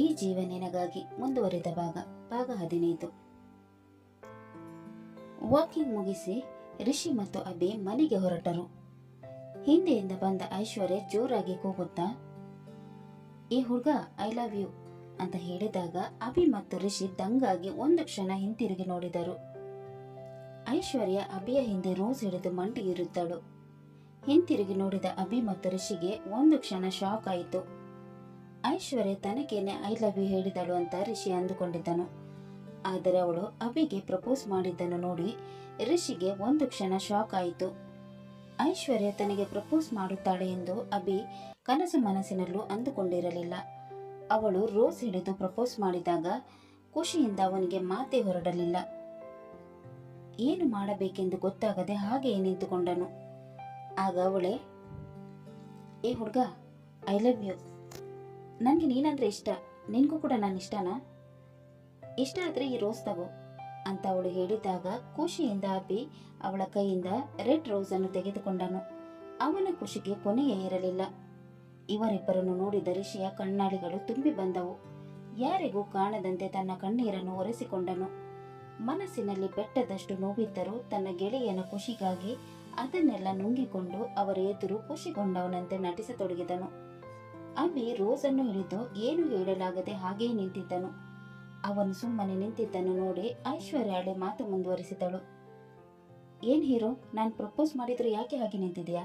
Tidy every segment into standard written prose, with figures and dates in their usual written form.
ಈ ಜೀವ ನಿನಗಾಗಿ ಮುಂದುವರಿದ ಭಾಗ 15. ವಾಕಿಂಗ್ ಮುಗಿಸಿ ರಿಷಿ ಮತ್ತು ಅಭಿ ಮನೆಗೆ ಹೊರಟರು. ಹಿಂದೆಯಿಂದ ಬಂದ ಐಶ್ವರ್ಯ ಜೋರಾಗಿ ಕೂಗುತ್ತಾ, ಈ ಹುಡುಗ ಐ ಲವ್ ಯು ಅಂತ ಹೇಳಿದಾಗ ಅಭಿ ಮತ್ತು ರಿಷಿ ದಂಗಾಗಿ ಒಂದು ಕ್ಷಣ ಹಿಂತಿರುಗಿ ನೋಡಿದರು. ಐಶ್ವರ್ಯ ಅಭಿಯ ಹಿಂದೆ ರೋಸ್ ಹಿಡಿದು ಮಂಡಿ ಇರುತ್ತಳು. ಹಿಂತಿರುಗಿ ನೋಡಿದ ಅಭಿ ಮತ್ತು ರಿಷಿಗೆ ಒಂದು ಕ್ಷಣ ಶಾಕ್ ಆಯಿತು. ಐಶ್ವರ್ಯ ತನಗೇನೆ ಐ ಲವ್ ಯು ಹೇಳಿದಳು ಅಂತ ರಿಷಿ ಅಂದುಕೊಂಡಿದ್ದನು. ಆದರೆ ಅವಳು ಅಭಿಗೆ ಪ್ರಪೋಸ್ ಮಾಡಿದ್ದನ್ನು ನೋಡಿ ರಿಷಿಗೆ ಒಂದು ಕ್ಷಣ ಶಾಕ್ ಆಯಿತು. ಐಶ್ವರ್ಯ ತನಗೆ ಪ್ರಪೋಸ್ ಮಾಡುತ್ತಾಳೆ ಎಂದು ಅಭಿ ಕನಸು ಮನಸ್ಸಿನಲ್ಲೂ ಅಂದುಕೊಂಡಿರಲಿಲ್ಲ. ಅವಳು ರೋಸ್ ಹಿಡಿದು ಪ್ರಪೋಸ್ ಮಾಡಿದಾಗ ಖುಷಿಯಿಂದ ಅವನಿಗೆ ಮಾತೇ ಹೊರಡಲಿಲ್ಲ. ಏನು ಮಾಡಬೇಕೆಂದು ಗೊತ್ತಾಗದೆ ಹಾಗೆಯೇ ನಿಂತುಕೊಂಡನು. ಆಗ ಅವಳೇ, ಏ ಹುಡುಗ, ಐ ಲವ್ ಯು. ನನಗೆ ನೀನಂದ್ರೆ ಇಷ್ಟ, ನಿನಗೂ ಕೂಡ ನಾನು ಇಷ್ಟನಾ? ಇಷ್ಟ ಆದರೆ ಈ ರೋಸ್ ತಗೋ ಅಂತ ಅವಳು ಹೇಳಿದಾಗ ಖುಷಿಯಿಂದ ಅಭಿ ಅವಳ ಕೈಯಿಂದ ರೆಡ್ ರೋಸ್ ಅನ್ನು ತೆಗೆದುಕೊಂಡನು. ಅವನ ಖುಷಿಗೆ ಕೊನೆಯೇ ಇರಲಿಲ್ಲ. ಇವರಿಬ್ಬರನ್ನು ನೋಡಿದ ರಿಷಿಯ ಕಣ್ಣಾಳಿಗಳು ತುಂಬಿ ಬಂದವು. ಯಾರಿಗೂ ಕಾಣದಂತೆ ತನ್ನ ಕಣ್ಣೀರನ್ನು ಒರೆಸಿಕೊಂಡನು. ಮನಸ್ಸಿನಲ್ಲಿ ಬೆಟ್ಟದಷ್ಟು ನೋವಿದ್ದರೂ ತನ್ನ ಗೆಳೆಯನ ಖುಷಿಗಾಗಿ ಅದನ್ನೆಲ್ಲ ನುಂಗಿಕೊಂಡು ಅವರ ಎದುರು ಖುಷಿಗೊಂಡವನಂತೆ ನಟಿಸತೊಡಗಿದನು. ಅಭಿ ರೋಸನ್ನು ಹಿಡಿದು ಏನು ಹೇಳಲಾಗದೆ ಹಾಗೆಯೇ ನಿಂತಿದ್ದನು. ಅವನು ಸುಮ್ಮನೆ ನಿಂತಿದ್ದನ್ನು ನೋಡಿ ಐಶ್ವರ್ಯ ಹಳೆ ಮಾತು ಮುಂದುವರಿಸಿದಳು. ಏನ್ ಹೀರೋ, ನಾನು ಪ್ರಪೋಸ್ ಮಾಡಿದ್ರು ಯಾಕೆ ಹಾಗೆ ನಿಂತಿದ್ಯಾ?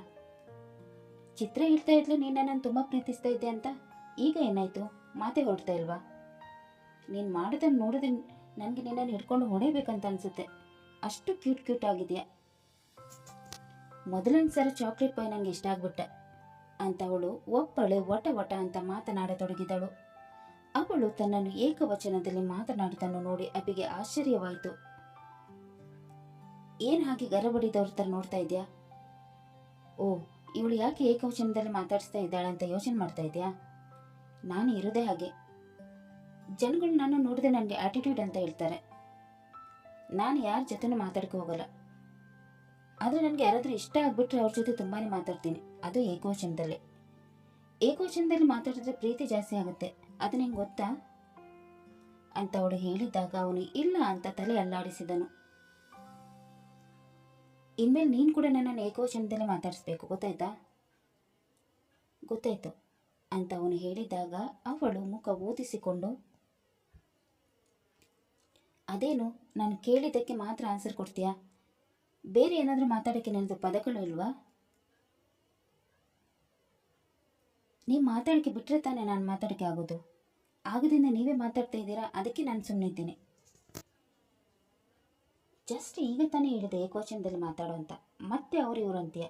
ಚಿತ್ರ ಹೇಳ್ತಾ ಇದ್ಲು ನೀನು ನಾನು ತುಂಬಾ ಪ್ರೀತಿಸ್ತಾ ಇದ್ದೆ ಅಂತ. ಈಗ ಏನಾಯ್ತು, ಮಾತೇ ಹೊರಡ್ತಾ ಇಲ್ವಾ? ನೀನ್ ಮಾಡೋದನ್ನು ನೋಡಿದ್ರೆ ನನಗೆ ನಿನ್ನನ್ನು ಹಿಡ್ಕೊಂಡು ಹೊಡೆಯಬೇಕಂತ ಅನ್ಸುತ್ತೆ. ಅಷ್ಟು ಕ್ಯೂಟ್ ಆಗಿದೆಯಾ. ಮೊದಲನೇ ಸಲ ಚಾಕ್ಲೇಟ್ ಬಾಯ್ ನಂಗೆ ಇಷ್ಟ ಆಗ್ಬಿಟ್ಟೆ ಅಂತ ಅವಳು ಒಪ್ಪಳೆ ವಟ ವಟ ಅಂತ ಮಾತನಾಡತೊಡಗಿದಳು. ಅವಳು ತನ್ನನ್ನು ಏಕವಚನದಲ್ಲಿ ಮಾತನಾಡುವುದನ್ನು ನೋಡಿ ಅಭಿಗೆ ಆಶ್ಚರ್ಯವಾಯಿತು. ಏನ್ ಹಾಗೆ ಗರಬಡಿದವ್ರ ತರ ನೋಡ್ತಾ ಇದ್ಯಾ? ಓ, ಇವಳು ಯಾಕೆ ಏಕವಚನದಲ್ಲಿ ಮಾತಾಡಿಸ್ತಾ ಇದ್ದಾಳೆ ಅಂತ ಯೋಚನೆ ಮಾಡ್ತಾ ಇದ್ಯಾ? ನಾನು ಇರೋದೇ ಹಾಗೆ. ಜನಗಳು ನಾನು ನೋಡಿದ್ರೆ ನನಗೆ ಆಟಿಟ್ಯೂಡ್ ಅಂತ ಹೇಳ್ತಾರೆ. ನಾನು ಯಾರ ಜೊತೆನೂ ಮಾತಾಡಕ್ಕೆ ಹೋಗಲ್ಲ. ಆದರೆ ನನಗೆ ಯಾರಾದರೂ ಇಷ್ಟ ಆಗ್ಬಿಟ್ರೆ ಅವ್ರ ಜೊತೆ ತುಂಬಾನೇ ಮಾತಾಡ್ತೀನಿ, ಅದು ಏಕವಚನದಲ್ಲಿ. ಏಕವಚನದಲ್ಲಿ ಮಾತಾಡಿದ್ರೆ ಪ್ರೀತಿ ಜಾಸ್ತಿ ಆಗುತ್ತೆ, ಅದು ನಿಂಗೆ ಗೊತ್ತಾ ಅಂತ ಅವಳು ಹೇಳಿದಾಗ ಅವನು ಇಲ್ಲ ಅಂತ ತಲೆ ಅಲ್ಲಾಡಿಸಿದನು. ಇನ್ಮೇಲೆ ನೀನು ಕೂಡ ನನ್ನನ್ನು ಏಕವಚನದಲ್ಲೇ ಮಾತಾಡಿಸ್ಬೇಕು, ಗೊತ್ತಾಯ್ತಾ? ಗೊತ್ತಾಯ್ತು ಅಂತ ಅವನು ಹೇಳಿದಾಗ ಅವಳು ಮುಖ ಊದಿಸಿಕೊಂಡು, ಅದೇನು ನಾನು ಕೇಳಿದ್ದಕ್ಕೆ ಮಾತ್ರ ಆನ್ಸರ್ ಕೊಡ್ತೀಯಾ? ಬೇರೆ ಏನಾದರೂ ಮಾತಾಡೋಕ್ಕೆ ನನ್ನದು ಪದಗಳು ಇಲ್ವಾ? ನೀವು ಮಾತಾಡೋಕ್ಕೆ ಬಿಟ್ಟರೆ ತಾನೇ ನಾನು ಮಾತಾಡೋಕ್ಕೆ ಆಗೋದು. ಆಗೋದ್ರಿಂದ ನೀವೇ ಮಾತಾಡ್ತಾ ಇದ್ದೀರಾ, ಅದಕ್ಕೆ ನಾನು ಸುಮ್ಮನಿದ್ದೀನಿ. ಜಸ್ಟ್ ಈಗ ತಾನೇ ಹೇಳಿದೆ ಏಕವಚನದಲ್ಲಿ ಮಾತಾಡೋ ಅಂತ, ಮತ್ತೆ ಅವರು ಇವರು ಅಂತೀಯ.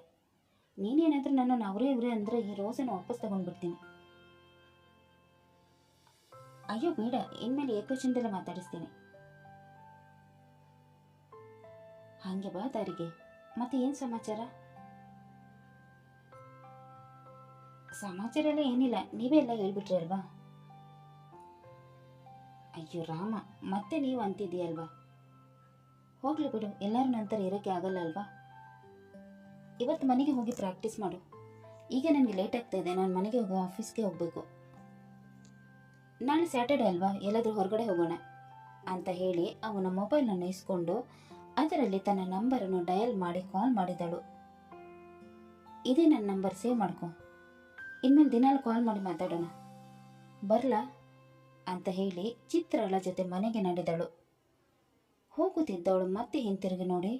ನೀನೇನಾದರೂ ನನ್ನನ್ನು ಅವರೇ ಇವರೇ ಅಂದರೆ ಈ ರೋಸನ್ನು ವಾಪಸ್ ತಗೊಂಡ್ಬಿಡ್ತೀನಿ. ಅಯ್ಯೋ ಬೇಡ, ಇನ್ಮೇಲೆ ಏಕವಚನದಲ್ಲೇ ಮಾತಾಡಿಸ್ತೀನಿ. ಹಾಗೆ ಬಾ ದಾರಿಗೆ. ಮತ್ತೆ ಏನು ಸಮಾಚಾರ? ಸಮಾಚಾರ ಎಲ್ಲ ಏನಿಲ್ಲ, ನೀವೇ ಎಲ್ಲ ಹೇಳ್ಬಿಟ್ರಿ ಅಲ್ವಾ? ಅಯ್ಯೋ ರಾಮ, ಮತ್ತೆ ನೀವು ಅಂತಿದ್ದೀಯಲ್ವಾ? ಹೋಗ್ಲಿ ಬಿಡು, ಎಲ್ಲರೂ ನಂತರ ಇರೋಕ್ಕೆ ಆಗಲ್ಲ ಅಲ್ವಾ? ಇವತ್ತು ಮನೆಗೆ ಹೋಗಿ ಪ್ರಾಕ್ಟೀಸ್ ಮಾಡು. ಈಗ ನನಗೆ ಲೇಟ್ ಆಗ್ತಾ ಇದೆ, ನಾನು ಮನೆಗೆ ಹೋಗೋ ಆಫೀಸ್ಗೆ ಹೋಗಬೇಕು. ನಾಳೆ ಸ್ಯಾಟರ್ಡೆ ಅಲ್ವಾ, ಎಲ್ಲಾದರೂ ಹೊರಗಡೆ ಹೋಗೋಣ ಅಂತ ಹೇಳಿ ಅವನ ಮೊಬೈಲನ್ನು ಇಸ್ಕೊಂಡು ಅದರಲ್ಲಿ ತನ್ನ ನಂಬರನ್ನು ಡಯಲ್ ಮಾಡಿ ಕಾಲ್ ಮಾಡಿದಳು. ಇದೇ ನನ್ನ ನಂಬರ್, ಸೇವ್ ಮಾಡ್ಕೊ. ಇನ್ಮೇಲೆ ದಿನಾಲು ಕಾಲ್ ಮಾಡಿ ಮಾತಾಡೋಣ, ಬರಲಾ ಅಂತ ಹೇಳಿ ಚಿತ್ರಳ ಜೊತೆ ಮನೆಗೆ ನಡೆದಳು. ಹೋಗುತ್ತಿದ್ದವಳು ಮತ್ತೆ ಹಿಂತಿರುಗಿ ನೋಡಿ,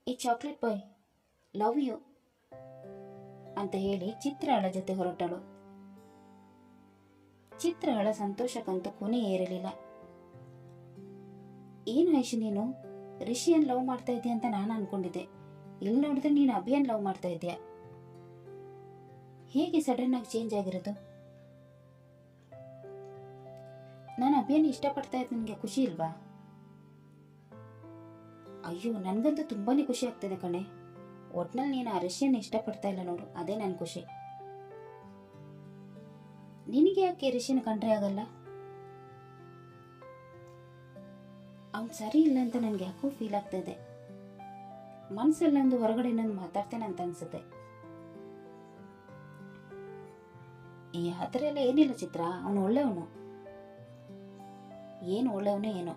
ಈ ಚಾಕ್ಲೇಟ್ ಬಾಯ್ ಲವ್ ಯು ಅಂತ ಹೇಳಿ ಚಿತ್ರಳ ಜೊತೆ ಹೊರಟಳು. ಚಿತ್ರಳ ಸಂತೋಷಕ್ಕಂತೂ ಕೊನೆ ಏರಲಿಲ್ಲ. ಏನು ಐಶು, ನೀನು ರಿಷಿಯನ್ ಲವ್ ಮಾಡ್ತಾ ಇದೀಯ ಅಂತ ನಾನು ಅನ್ಕೊಂಡಿದ್ದೆ. ಇಲ್ಲಿ ನೋಡಿದ್ರೆ ನೀನು ಅಭಿಯನ್ ಲವ್ ಮಾಡ್ತಾ ಇದೀಯ. ಹೇಗೆ ಸಡನ್ ಆಗಿ ಚೇಂಜ್ ಆಗಿರೋದು? ನಾನು ಅಭಿಯನ್ ಇಷ್ಟಪಡ್ತಾ ಇದ್ದ ನಿನಗೆ ಖುಷಿ ಇಲ್ವಾ? ಅಯ್ಯೋ, ನನಗಂತೂ ತುಂಬಾನೇ ಖುಷಿ ಆಗ್ತಿದೆ ಕಣೆ. ಒಟ್ನಲ್ಲಿ ನೀನು ಆ ರಿಷಿಯನ್ ಇಷ್ಟಪಡ್ತಾ ಇಲ್ಲ ನೋಡು, ಅದೇ ನನ್ನ ಖುಷಿ. ನಿನಗೆ ಯಾಕೆ ರಿಷಿಯನ್ ಕಂಡ್ರೆ ಆಗಲ್ಲ? ಅವ್ನು ಸರಿ ಇಲ್ಲ ಅಂತ ನನಗೆ ಯಾಕೋ ಫೀಲ್ ಆಗ್ತಾ ಇದೆ. ಮನಸ್ಸಲ್ಲಿ ನಂದು ಹೊರಗಡೆ ನಾನು ಮಾತಾಡ್ತೇನೆ ಅಂತ ಅನ್ಸುತ್ತೆ. ಆ ಥರ ಎಲ್ಲ ಏನಿಲ್ಲ ಚಿತ್ರ, ಅವನು ಒಳ್ಳೆಯವನು. ಏನು ಒಳ್ಳೆಯವನೇ ಏನೋ,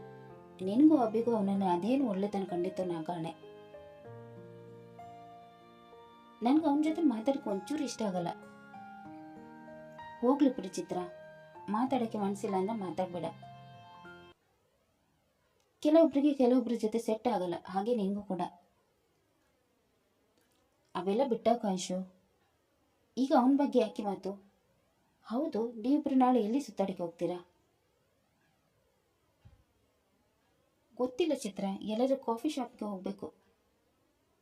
ನಿನಗೂ ಅಬ್ಬಿಗೂ ಅವನನ್ನು ಅದೇನು ಒಳ್ಳೆತನ ಖಂಡಿತ ನಾ ಕಾಣೆ. ನನ್ಗೆ ಅವನ ಜೊತೆ ಮಾತಾಡಕ್ಕೆ ಒಂಚೂರು ಇಷ್ಟ ಆಗಲ್ಲ. ಹೋಗ್ಲಿ ಬಿಡಿ ಚಿತ್ರ, ಮಾತಾಡೋಕ್ಕೆ ಮನಸ್ಸಿಲ್ಲ ಅಂದ್ರೆ ಮಾತಾಡಬೇಡ. ಕೆಲವೊಬ್ಬರಿಗೆ ಕೆಲವೊಬ್ಬರ ಜೊತೆ ಸೆಟ್ ಆಗಲ್ಲ, ಹಾಗೆ ನಿಂಗೂ ಕೂಡ. ಅವೆಲ್ಲ ಬಿಟ್ಟಾಕ ಆಯುಷು, ಈಗ ಅವನ ಬಗ್ಗೆ ಯಾಕೆ ಮಾತು? ಹೌದು, ನೀವಿಬ್ರು ನಾಳೆ ಎಲ್ಲಿ ಸುತ್ತಾಡಿಕೆ ಹೋಗ್ತೀರಾ? ಗೊತ್ತಿಲ್ಲ ಚಿತ್ರ, ಎಲ್ಲರೂ ಕಾಫಿ ಶಾಪ್ಗೆ ಹೋಗಬೇಕು.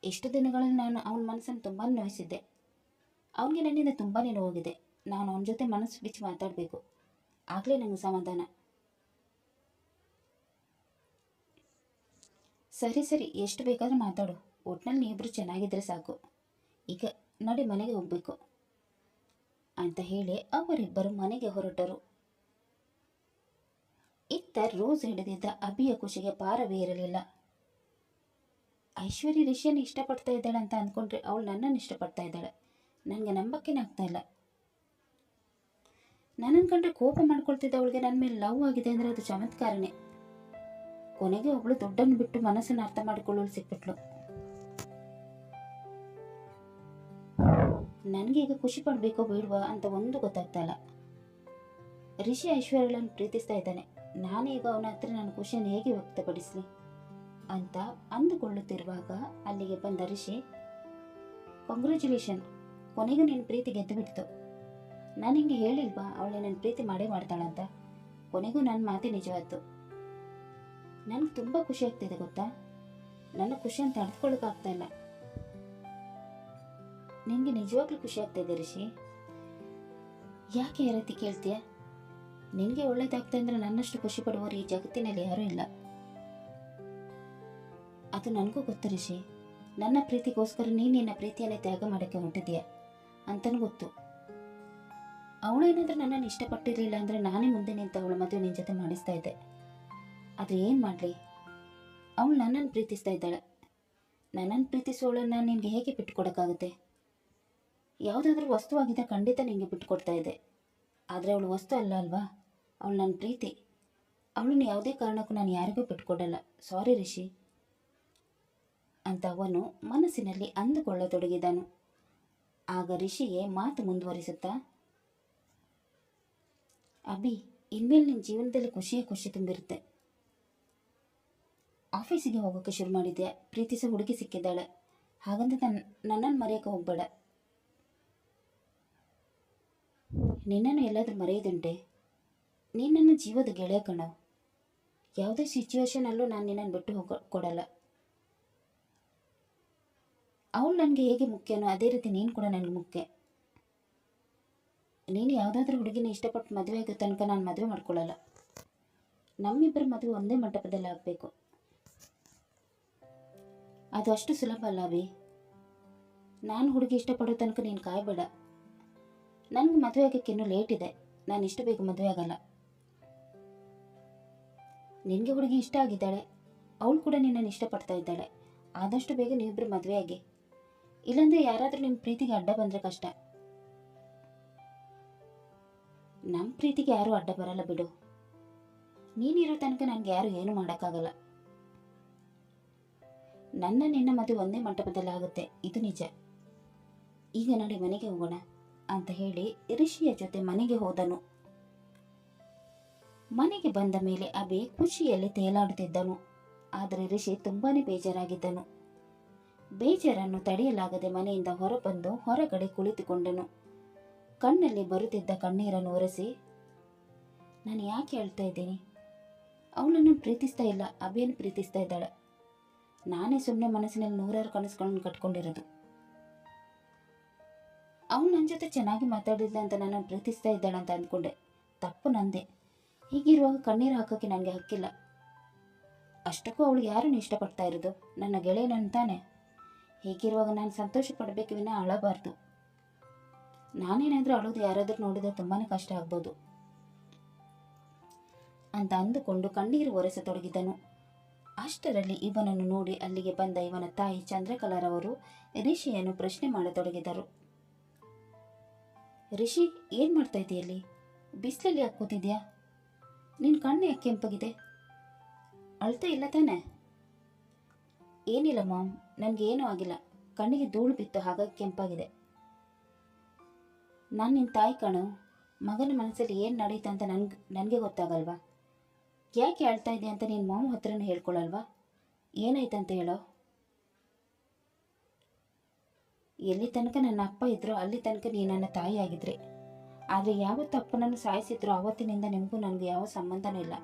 ಎಷ್ಟು ದಿನಗಳಲ್ಲಿ ನಾನು ಅವನ ಮನಸ್ಸನ್ನು ತುಂಬಾ ನೋಯಿಸಿದ್ದೆ. ಅವನಿಗೆ ನನ್ನಿಂದ ತುಂಬಾ ನೋವಾಗಿದೆ. ನಾನು ಅವನ ಜೊತೆ ಮನಸ್ಸು ಬಿಚ್ಚಿ ಮಾತಾಡಬೇಕು, ಆಗಲೇ ನನಗೆ ಸಮಾಧಾನ. ಸರಿ ಸರಿ, ಎಷ್ಟು ಬೇಕಾದರೂ ಮಾತಾಡು. ಒಟ್ನಲ್ಲಿ ನೀವಿಬ್ರು ಚೆನ್ನಾಗಿದ್ರೆ ಸಾಕು. ಈಗ ನಡಿ, ಮನೆಗೆ ಹೋಗಬೇಕು ಅಂತ ಹೇಳಿ ಅವರಿಬ್ಬರು ಮನೆಗೆ ಹೊರಟರು. ಇತ್ತ ರೋಸ್ ಹಿಡಿದಿದ್ದ ಅಭಿಯ ಖುಷಿಗೆ ಪಾರವೇ ಇರಲಿಲ್ಲ. ಐಶ್ವರ್ಯ ರಿಷಿಯನ್ನು ಇಷ್ಟಪಡ್ತಾ ಇದ್ದಾಳೆ ಅಂತ ಅಂದ್ಕೊಂಡ್ರೆ ಅವಳು ನನ್ನನ್ನು ಇಷ್ಟಪಡ್ತಾ ಇದ್ದಾಳೆ. ನನಗೆ ನಂಬಕ್ಕೇನೆ ಆಗ್ತಾ ಇಲ್ಲ. ನನ್ನನ್ನು ಕಂಡ್ರೆ ಕೋಪ ಮಾಡ್ಕೊಳ್ತಿದ್ದ ಅವಳಿಗೆ ನನ್ನ ಮೇಲೆ ಲವ್ ಆಗಿದೆ ಅಂದರೆ ಅದು ಚಮತ್ಕಾರನೇ. ಕೊನೆಗೆ ಒಬ್ಬಳು ದುಡ್ಡನ್ನು ಬಿಟ್ಟು ಮನಸ್ಸನ್ನು ಅರ್ಥ ಮಾಡಿಕೊಳ್ಳಲು ಸಿಕ್ಬಿಟ್ಲು. ನನಗೆ ಈಗ ಖುಷಿ ಪಡಬೇಕೋ ಬೇಡವಾ ಅಂತ ಒಂದು ಗೊತ್ತಾಗ್ತಾ ಇಲ್ಲ. ರಿಷಿ ಐಶ್ವರ್ಯಗಳನ್ನು ಪ್ರೀತಿಸ್ತಾ ಇದ್ದಾನೆ. ನಾನೀಗ ಅವನ ಹತ್ರ ನನ್ನ ಖುಷಿಯನ್ನು ಹೇಗೆ ವ್ಯಕ್ತಪಡಿಸಲಿ ಅಂತ ಅಂದುಕೊಳ್ಳುತ್ತಿರುವಾಗ ಅಲ್ಲಿಗೆ ಬಂದ ರಿಷಿ, ಕಂಗ್ರ್ಯಾಚುಲೇಷನ್, ಕೊನೆಗೂ ನಿನ್ನ ಪ್ರೀತಿ ಗೆದ್ದು ಬಿಡ್ತು. ನಾನು ಹಿಂಗೆ ಹೇಳಿಲ್ವಾ ಅವಳು ನನ್ನ ಪ್ರೀತಿ ಮಾಡೇ ಮಾಡ್ತಾಳಂತ? ಕೊನೆಗೂ ನನ್ನ ಮಾತೆ ನಿಜವಾಯ್ತು. ನನಗೆ ತುಂಬ ಖುಷಿ ಆಗ್ತಿದೆ ಗೊತ್ತಾ. ನನ್ನ ಖುಷಿಯನ್ನು ತಡೆದುಕೊಳ್ಳೋಕ್ಕಾಗ್ತಾ ಇಲ್ಲ. ನಿನಗೆ ನಿಜವಾಗ್ಲೂ ಖುಷಿ ಆಗ್ತಾಯಿದೆ ರಿಷಿ? ಯಾಕೆ ಈ ರೀತಿ ಕೇಳ್ತೀಯ? ನಿನಗೆ ಒಳ್ಳೇದಾಗ್ತಾ ಅಂದರೆ ನನ್ನಷ್ಟು ಖುಷಿ ಪಡುವವರು ಈ ಜಗತ್ತಿನಲ್ಲಿ ಯಾರೂ ಇಲ್ಲ. ಅದು ನನಗೂ ಗೊತ್ತು ರಿಷಿ. ನನ್ನ ಪ್ರೀತಿಗೋಸ್ಕರ ನೀನು ನಿನ್ನ ಪ್ರೀತಿಯನ್ನೇ ತ್ಯಾಗ ಮಾಡೋಕ್ಕೆ ಹೊರಟಿದೀಯ ಅಂತನೂ ಗೊತ್ತು. ಅವಳೇನಾದರೂ ನನ್ನನ್ನು ಇಷ್ಟಪಟ್ಟಿರಲಿಲ್ಲ ಅಂದರೆ ನಾನೇ ಮುಂದೆ ನಿಂತು ಅವಳ ಮದುವೆ ನಿನ್ನ ಜೊತೆ ಮಾಡಿಸ್ತಾ ಇದ್ದೆ. ಆದರೆ ಏನು ಮಾಡಲಿ, ಅವಳು ನನ್ನನ್ನು ಪ್ರೀತಿಸ್ತಾ ಇದ್ದಾಳೆ. ನನ್ನನ್ನು ಪ್ರೀತಿಸೋಳನ್ನು ನಿನಗೆ ಹೇಗೆ ಬಿಟ್ಟುಕೊಡೋಕ್ಕಾಗುತ್ತೆ? ಯಾವುದಾದ್ರೂ ವಸ್ತುವಾಗಿದೆ ಖಂಡಿತ ನಿನಗೆ ಬಿಟ್ಟುಕೊಡ್ತಾ ಇದೆ. ಆದರೆ ಅವಳು ವಸ್ತು ಅಲ್ಲ ಅಲ್ವಾ, ಅವಳು ನನ್ನ ಪ್ರೀತಿ. ಅವಳನ್ನು ಯಾವುದೇ ಕಾರಣಕ್ಕೂ ನಾನು ಯಾರಿಗೂ ಬಿಟ್ಟುಕೊಡಲ್ಲ. ಸಾರಿ ರಿಷಿ ಅಂತ ಅವನು ಮನಸ್ಸಿನಲ್ಲಿ ಅಂದುಕೊಳ್ಳತೊಡಗಿದನು. ಆಗ ರಿಷಿಗೆ ಮಾತು ಮುಂದುವರಿಸುತ್ತಾ, ಅಭಿ, ಇನ್ಮೇಲೆ ನಿನ್ನ ಜೀವನದಲ್ಲಿ ಖುಷಿ ತುಂಬಿರುತ್ತೆ. ಆಫೀಸಿಗೆ ಹೋಗೋಕ್ಕೆ ಶುರು ಮಾಡಿದ್ದೆ. ಪ್ರೀತಿಸೋ ಹುಡುಗಿ ಸಿಕ್ಕಿದ್ದಾಳೆ, ಹಾಗಂತ ನನ್ನನ್ನು ಮರೆಯೋಕ್ಕೆ ಹೋಗಬೇಡ. ನಿನ್ನನ್ನು ಎಲ್ಲಾದರೂ ಮರೆಯೋದುಂಟೆ? ನೀನು ನನ್ನ ಜೀವದ ಗೆಳೆಯ ಕಣೋ. ಯಾವುದೇ ಸಿಚುವೇಶನಲ್ಲೂ ನಾನು ನಿನ್ನನ್ನು ಬಿಟ್ಟು ಕೊಡಲ್ಲ. ಅವಳು ನನಗೆ ಹೇಗೆ ಮುಖ್ಯನೋ ಅದೇ ರೀತಿ ನೀನು ಕೂಡ ನನಗೆ ಮುಖ್ಯ. ನೀನು ಯಾವುದಾದ್ರೂ ಹುಡುಗಿನ ಇಷ್ಟಪಟ್ಟು ಮದುವೆ ಆಗೋ ತನಕ ನಾನು ಮದುವೆ ಮಾಡ್ಕೊಳ್ಳಲ್ಲ. ನಮ್ಮಿಬ್ಬರ ಮದುವೆ ಒಂದೇ ಮಂಟಪದಲ್ಲಿ ಆಗಬೇಕು. ಅದು ಅಷ್ಟು ಸುಲಭ ಅಲ್ಲ ಅಭಿ. ನಾನು ಹುಡುಗಿ ಇಷ್ಟಪಡೋ ತನಕ ನೀನು ಕಾಯಬೇಡ. ನನಗೆ ಮದುವೆ ಆಗೋಕ್ಕೆ ಇನ್ನೂ ಲೇಟ್ ಇದೆ. ನಾನು ಇಷ್ಟು ಬೇಗ ಮದುವೆ ಆಗಲ್ಲ. ನಿನಗೆ ಹುಡುಗಿ ಇಷ್ಟ ಆಗಿದ್ದಾಳೆ, ಅವಳು ಕೂಡ ನಿನ್ನನ್ನು ಇಷ್ಟಪಡ್ತಾ ಇದ್ದಾಳೆ. ಆದಷ್ಟು ಬೇಗ ನೀವಿಬ್ಬರು ಮದುವೆ ಆಗಿ. ಇಲ್ಲಾಂದರೆ ಯಾರಾದರೂ ನಿಮ್ಮ ಪ್ರೀತಿಗೆ ಅಡ್ಡ ಬಂದರೆ ಕಷ್ಟ. ನಮ್ಮ ಪ್ರೀತಿಗೆ ಯಾರೂ ಅಡ್ಡ ಬರಲ್ಲ ಬಿಡು. ನೀನಿರೋ ತನಕ ನನಗೆ ಯಾರು ಏನೂ ಮಾಡೋಕ್ಕಾಗಲ್ಲ. ನಿನ್ನ ಮದುವೆ ಒಂದೇ ಮಂಟಪದಲ್ಲಿ ಆಗುತ್ತೆ, ಇದು ನಿಜ. ಈಗ ನಡಿ ಮನೆಗೆ ಹೋಗೋಣ ಅಂತ ಹೇಳಿ ರಿಷಿಯ ಜೊತೆ ಮನೆಗೆ ಹೋದನು. ಮನೆಗೆ ಬಂದ ಮೇಲೆ ಅಭಿ ಖುಷಿಯಲ್ಲಿ ತೇಲಾಡುತ್ತಿದ್ದನು. ಆದರೆ ರಿಷಿ ತುಂಬಾನೇ ಬೇಜಾರಾಗಿದ್ದನು. ಬೇಜಾರನ್ನು ತಡೆಯಲಾಗದೆ ಮನೆಯಿಂದ ಹೊರಬಂದು ಹೊರಗಡೆ ಕುಳಿತುಕೊಂಡನು. ಕಣ್ಣಲ್ಲಿ ಬರುತ್ತಿದ್ದ ಕಣ್ಣೀರನ್ನು ಒರೆಸಿ, ನಾನು ಯಾಕೆ ಹೇಳ್ತಾ ಇದ್ದೀನಿ? ಅವಳನ್ನು ಪ್ರೀತಿಸ್ತಾ ಇಲ್ಲ, ಅಭಿಯನ್ನು ಪ್ರೀತಿಸ್ತಾ ಇದ್ದಾಳೆ. ನಾನೇ ಸುಮ್ಮನೆ ಮನಸ್ಸಿನಲ್ಲಿ ನೂರಾರು ಕನಸುಗಳನ್ನು ಕಟ್ಕೊಂಡಿರೋದು. ಅವಳು ನನ್ನ ಜೊತೆ ಚೆನ್ನಾಗಿ ಮಾತಾಡಿದ್ಲ ಅಂತ ನನ್ನನ್ನು ಪ್ರೀತಿಸ್ತಾ ಇದ್ದಾಳೆ ಅಂತ ಅಂದ್ಕೊಂಡೆ. ತಪ್ಪು ನಂದೆ. ಹೀಗಿರುವಾಗ ಕಣ್ಣೀರು ಹಾಕೋಕ್ಕೆ ನನಗೆ ಹಕ್ಕಿಲ್ಲ. ಅಷ್ಟಕ್ಕೂ ಅವಳು ಯಾರನ್ನು ಇಷ್ಟಪಡ್ತಾ ಇರೋದು? ನನ್ನ ಗೆಳೆಯನನ್ನು ತಾನೆ. ಹೀಗಿರುವಾಗ ನಾನು ಸಂತೋಷ ಪಡಬೇಕು ವಿನ ಅಳಬಾರ್ದು. ನಾನೇನಾದರೂ ಅಳೋದು ಯಾರಾದರೂ ನೋಡಿದರೆ ತುಂಬಾ ಕಷ್ಟ ಆಗ್ಬೋದು ಅಂತ ಅಂದುಕೊಂಡು ಕಣ್ಣೀರು ಒರೆಸತೊಡಗಿದನು. ಅಷ್ಟರಲ್ಲಿ ಇವನನ್ನು ನೋಡಿ ಅಲ್ಲಿಗೆ ಬಂದ ಇವನ ತಾಯಿ ಚಂದ್ರಕಲಾರವರು ರಿಷಿಯನ್ನು ಪ್ರಶ್ನೆ ಮಾಡತೊಡಗಿದರು. ರಿಷಿ, ಏನು ಮಾಡ್ತಾ ಇದೆಯಲ್ಲಿ? ಬಿಸಿಲಲ್ಲಿ ಯಾಕೆ ಕೂತಿದ್ಯಾ? ನಿನ್ನ ಕಣ್ಣು ಯಾಕೆ ಕೆಂಪಾಗಿದೆ? ಅಳ್ತಾ ಇಲ್ಲ ತಾನೆ? ಏನಿಲ್ಲ ಮಾಮ್, ನನಗೇನೂ ಆಗಿಲ್ಲ. ಕಣ್ಣಿಗೆ ಧೂಳು ಬಿತ್ತು, ಹಾಗಾಗಿ ಕೆಂಪಾಗಿದೆ. ನಾನು ನಿನ್ನ ತಾಯಿ ಕಣು. ಮಗನ ಮನಸ್ಸಲ್ಲಿ ಏನು ನಡೀತಾ ಅಂತ ನನಗೆ ಗೊತ್ತಾಗಲ್ವಾ? ಯಾಕೆ ಹೇಳ್ತಾ ಇದೆಯಾ ಅಂತ ನಿನ್ನ ಮಾಮ ಹತ್ರನೂ ಹೇಳ್ಕೊಳಲ್ವಾ? ಏನಾಯ್ತಂತ ಹೇಳೋ. ಎಲ್ಲಿ ತನಕ ನನ್ನ ಅಪ್ಪ ಇದ್ರೋ ಅಲ್ಲಿ ತನಕ ನೀ ನನ್ನ ತಾಯಿ ಆಗಿದ್ರೆ, ಆದರೆ ಯಾವತ್ತು ಅಪ್ಪನನ್ನು ಸಾಯಿಸಿದ್ರೋ ಆವತ್ತಿನಿಂದ ನಿಮಗೂ ನನಗೆ ಯಾವ ಸಂಬಂಧನೂ ಇಲ್ಲ.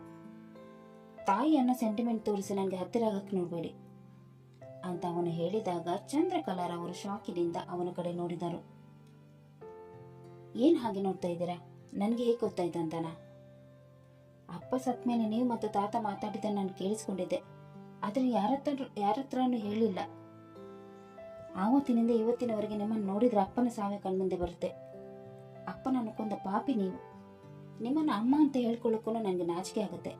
ತಾಯಿ ಅನ್ನೋ ಸೆಂಟಿಮೆಂಟ್ ತೋರಿಸಿ ನನಗೆ ಹತ್ತಿರ ಆಗಕ್ಕೆ ನೋಡಬೇಡಿ ಅಂತ ಅವನು ಹೇಳಿದಾಗ ಚಂದ್ರಕಲಾರ್ ಅವರು ಶಾಕಿನಿಂದ ಅವನ ಕಡೆ ನೋಡಿದರು. ಏನು ಹಾಗೆ ನೋಡ್ತಾ ಇದ್ದೀರಾ? ನನಗೆ ಹೇಗೆ ಗೊತ್ತಾಯ್ತು ಅಂತಾನ? ಅಪ್ಪ ಸತ್ತ ಮೇಲೆ ನೀವು ಮತ್ತು ತಾತ ಮಾತಾಡಿದ ನಾನು ಕೇಳಿಸ್ಕೊಂಡಿದ್ದೆ, ಆದರೆ ಯಾರತ್ರನೂ ಹೇಳಿಲ್ಲ. ಆವತ್ತಿನಿಂದ ಇವತ್ತಿನವರೆಗೆ ನಿಮ್ಮನ್ನು ನೋಡಿದ್ರೆ ಅಪ್ಪನ ಸಾವೇ ಕಣ್ಮುಂದೆ ಬರುತ್ತೆ. ಅಪ್ಪನನ್ನು ಕೊಂದ ಪಾಪಿ ನೀವು. ನಿಮ್ಮನ್ನು ಅಮ್ಮ ಅಂತ ಹೇಳ್ಕೊಳ್ಳೋಕ್ಕೂ ನನಗೆ ನಾಚಿಕೆ ಆಗುತ್ತೆ.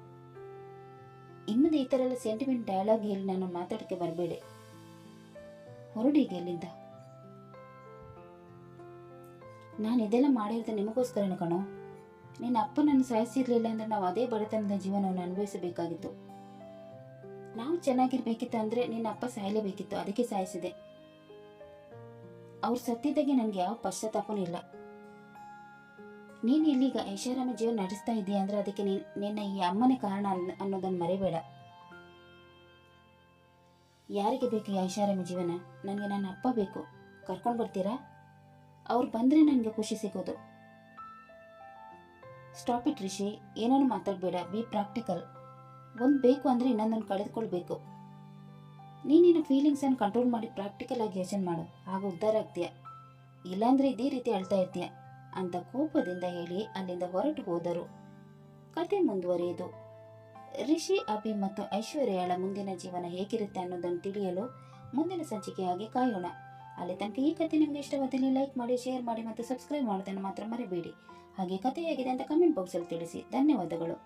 ಇಮ್ಮದೆ ಈ ಥರ ಎಲ್ಲ ಸೆಂಟಿಮೆಂಟ್ ಡೈಲಾಗ್ ಹೇಳಿ ನಾನು ಮಾತಾಡೋಕ್ಕೆ ಬರಬೇಡಿ. ಹೊರಡಿಗೆ ಎಲ್ಲಿಂದ. ನಾನು ಇದೆಲ್ಲ ಮಾಡಿರೋದು ನಿಮಗೋಸ್ಕರನೇ ಕಣೋ. ನಿನ್ನ ಅಪ್ಪನನ್ನು ಸಾಯಿಸಿರ್ಲಿಲ್ಲ ಅಂದರೆ ನಾವು ಅದೇ ಬಡತನದ ಜೀವನವನ್ನು ಅನುಭವಿಸಬೇಕಾಗಿತ್ತು. ನಾವು ಚೆನ್ನಾಗಿರ್ಬೇಕಿತ್ತು ಅಂದರೆ ನಿನ್ನ ಅಪ್ಪ ಸಾಯಲೇಬೇಕಿತ್ತು, ಅದಕ್ಕೆ ಸಾಯಿಸಿದೆ. ಅವ್ರು ಸತ್ತಿದ್ದಾಗೆ ನನಗೆ ಯಾವ ಪಶ್ಚಾತ್ತಾಪನೂ ಇಲ್ಲ. ನೀನು ಇಲ್ಲೀಗ ಐಷಾರಾಮ ಜೀವನ ನಡೆಸ್ತಾ ಇದೀಯ ಅಂದರೆ ಅದಕ್ಕೆ ನಿನ್ನ ಈ ಅಮ್ಮನೇ ಕಾರಣ ಅನ್ನೋದನ್ನು ಮರಿಬೇಡ. ಯಾರಿಗೆ ಬೇಕು ಈ ಐಷಾರಾಮಿ ಜೀವನ? ನನಗೆ ನನ್ನ ಅಪ್ಪ ಬೇಕು. ಕರ್ಕೊಂಡು ಬರ್ತೀರಾ? ಅವ್ರು ಬಂದರೆ ನನಗೆ ಖುಷಿ ಸಿಗೋದು. ಸ್ಟಾಪ್ ಇಟ್ ರಿಷಿ, ಏನನ್ನು ಮಾತಾಡಬೇಡ. B practical. ಒಂದು ಬೇಕು ಅಂದರೆ ಇನ್ನೊಂದನ್ನು ಕಳೆದುಕೊಳ್ಬೇಕು. ನೀನಿನ ಫೀಲಿಂಗ್ಸನ್ನು ಕಂಟ್ರೋಲ್ ಮಾಡಿ ಪ್ರಾಕ್ಟಿಕಲ್ ಆಗಿ ಯೋಚನೆ ಮಾಡು, ಆಗ ಉದ್ಧಾರ ಆಗ್ತೀಯ. ಇಲ್ಲಾಂದರೆ ಇದೇ ರೀತಿ ಅಳ್ತಾ ಇರ್ತೀಯ ಅಂತ ಕೋಪದಿಂದ ಹೇಳಿ ಅಲ್ಲಿಂದ ಹೊರಟು ಹೋದರು. ಕತೆ ಮುಂದುವರಿಯಿತು. ರಿಷಿ, ಅಭಿ ಮತ್ತು ಐಶ್ವರ್ಯಳ ಮುಂದಿನ ಜೀವನ ಹೇಗಿರುತ್ತೆ ಅನ್ನೋದನ್ನು ತಿಳಿಯಲು ಮುಂದಿನ ಸಂಚಿಕೆಯಾಗಿ ಕಾಯೋಣ. ಅಲ್ಲಿ ತನಕ ಈ ಕತೆ ನಿಮಗೆ ಇಷ್ಟವಾದಲ್ಲಿ ಲೈಕ್ ಮಾಡಿ, ಶೇರ್ ಮಾಡಿ ಮತ್ತು ಸಬ್ಸ್ಕ್ರೈಬ್ ಮಾಡೋದನ್ನು ಮಾತ್ರ ಮರಿಬೇಡಿ. ಹಾಗೆ ಕತೆ ಹೇಗಿದೆ ಅಂತ ಕಮೆಂಟ್ ಬಾಕ್ಸಲ್ಲಿ ತಿಳಿಸಿ. ಧನ್ಯವಾದಗಳು.